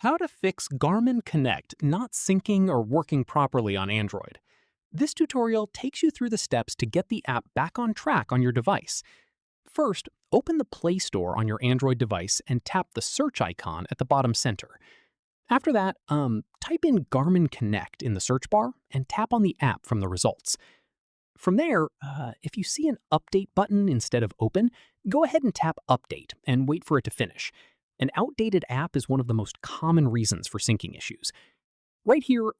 How to fix Garmin Connect not syncing or working properly on Android. This tutorial takes you through the steps to get the app back on track on your device. First, open the Play Store on your Android device and tap the search icon at the bottom center. After that, type in Garmin Connect in the search bar and tap on the app from the results. From there, if you see an Update button instead of Open, go ahead and tap Update and wait for it to finish. An outdated app is one of the most common reasons for syncing issues. Right here,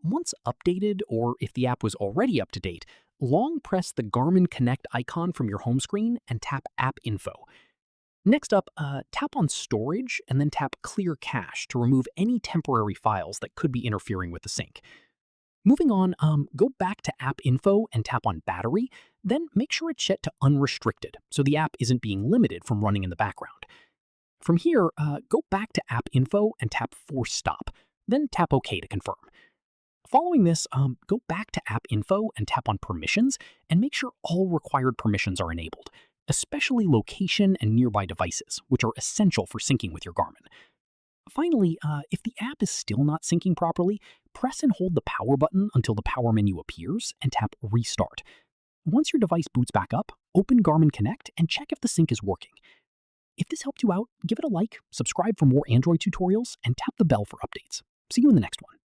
once updated, or if the app was already up to date, long press the Garmin Connect icon from your home screen and tap App Info. Next up, tap on Storage and then tap Clear Cache to remove any temporary files that could be interfering with the sync. Moving on, go back to App Info and tap on Battery, then make sure it's set to Unrestricted so the app isn't being limited from running in the background. From here, go back to App Info and tap Force Stop, then tap OK to confirm. Following this, go back to App Info and tap on Permissions and make sure all required permissions are enabled, especially location and nearby devices, which are essential for syncing with your Garmin. Finally, if the app is still not syncing properly, press and hold the power button until the power menu appears and tap Restart. Once your device boots back up, open Garmin Connect and check if the sync is working. If this helped you out, give it a like, subscribe for more Android tutorials, and tap the bell for updates. See you in the next one.